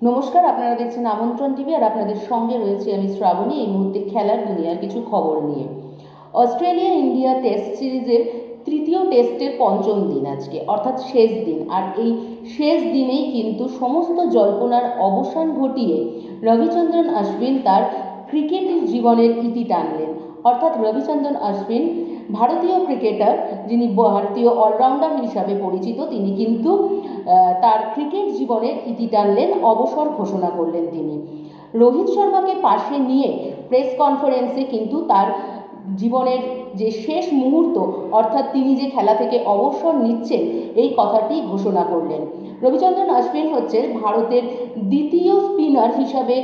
নমস্কার, আপনারা দেখছেন আমন্ত্রণ টিভি আর আপনাদের সঙ্গে রয়েছে আমি শ্রাবণী। এই মুহূর্তে খেলার দুনিয়ার কিছু খবর নিয়ে। অস্ট্রেলিয়া ইন্ডিয়া টেস্ট সিরিজের তৃতীয় টেস্টের পঞ্চম দিন আজকে, অর্থাৎ শেষ দিন। আর এই শেষ দিনেই কিন্তু সমস্ত জল্পনার অবসান ঘটিয়ে রবিচন্দ্রন অশ্বিন তার ক্রিকেট জীবনের ইতি টানলেন। অর্থাৎ রবিচন্দ্রন অশ্বিন ভারতীয় ক্রিকেটার, যিনি ভারতীয় অলরাউন্ডার হিসাবে পরিচিত, তিনি কিন্তু তার ক্রিকেট জীবনের ইতি টানলেন, অবসর ঘোষণা করলেন তিনি। রোহিত শর্মাকে পাশে নিয়ে প্রেস কনফারেন্সে কিন্তু তার জীবনের যে শেষ মুহূর্ত, অর্থাৎ তিনি যে খেলা থেকে অবসর নিচ্ছেন, এই কথাটি ঘোষণা করলেন। রবিচন্দ্রন অশ্বিন হচ্ছে ভারতের দ্বিতীয় স্পিনার হিসাবে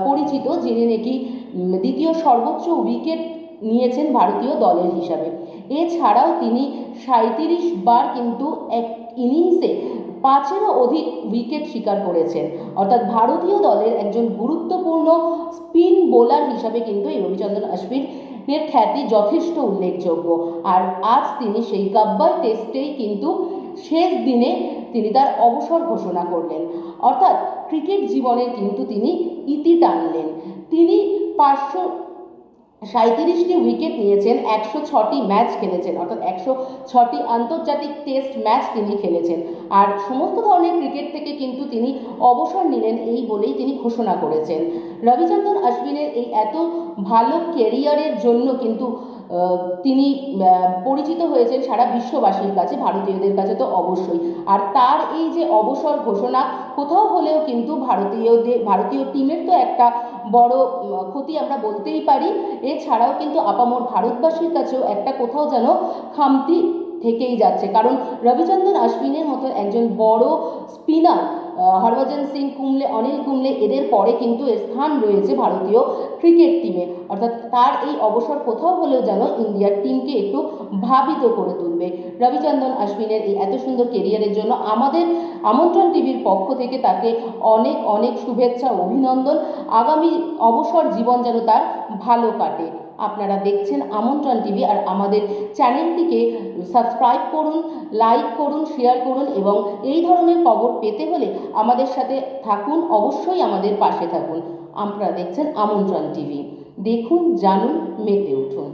পরিচিত, যিনি নাকি দ্বিতীয় সর্বোচ্চ উইকেট নিয়েছেন ভারতীয় দলের হিসাবে। এছাড়াও তিনি 37 বার কিন্তু এক ইনিংসে 5-এরও অধিক উইকেট শিকার করেছেন। অর্থাৎ ভারতীয় দলের একজন গুরুত্বপূর্ণ স্পিন বোলার হিসাবে কিন্তু এই রবিচন্দ্রন অশ্বিনের খ্যাতি যথেষ্ট উল্লেখযোগ্য। আর আজ তিনি সেই গাব্বার টেস্টেই কিন্তু শেষ দিনে তিনি তার অবসর ঘোষণা করলেন। অর্থাৎ ক্রিকেট জীবনের কিন্তু তিনি ইতি টানলেন। তিনি 537টি উইকেট নিয়েছেন, 106টি ম্যাচ খেলেছেন, অর্থাৎ 106টি আন্তর্জাতিক টেস্ট ম্যাচ তিনি খেলেছেন। আর সমস্ত ধরনের ক্রিকেট থেকে কিন্তু তিনি অবসর নিলেন, এই বলেই তিনি ঘোষণা করেছেন। রবিচন্দ্রন অশ্বিনের এই এত ভালো কেরিয়ারের জন্য কিন্তু তিনি পরিচিত হয়েছেন সারা বিশ্ববাসীর কাছে, ভারতীয়দের কাছে তো অবশ্যই। আর তার এই যে অবসর ঘোষণা, কোথাও হলেও কিন্তু ভারতীয় টিমের তো একটা বড় ক্ষতি আমরা বলতেই পারি। এছাড়াও কিন্তু আপামর ভারতবাসীর কাছেও একটা কোথাও যেন খামতি থেকেই যাচ্ছে, কারণ রবিচন্দ্রন অশ্বিনের মতো একজন বড় স্পিনার, হরভজন সিং কুম্বলে, অনিল কুম্বলে, এদের পরে কিন্তু এর স্থান রয়েছে ভারতীয় ক্রিকেট টিমে। অর্থাৎ তার এই অবসর কোথাও হলেও যেন ইন্ডিয়ার টিমকে একটু ভাবিত করে তুলবে। রবিচন্দ্রন অশ্বিনের এই এত সুন্দর কেরিয়ারের জন্য আমাদের আমন্ত্রণ টিভির পক্ষ থেকে তাকে অনেক অনেক শুভেচ্ছা, অভিনন্দন। আগামী অবসর জীবন যেন তার ভালো কাটে। আপনারা দেখছেন আমন্ত্রণ টিভি, আর আমাদের চ্যানেলটিকে সাবস্ক্রাইব করুন, লাইক করুন, শেয়ার করুন, এবং এই ধরনের খবর পেতে হলে আমাদের সাথে থাকুন, অবশ্যই আমাদের পাশে থাকুন। আপনারা দেখছেন আমন্ত্রণ টিভি। দেখুন, জানুন, মেতে উঠুন।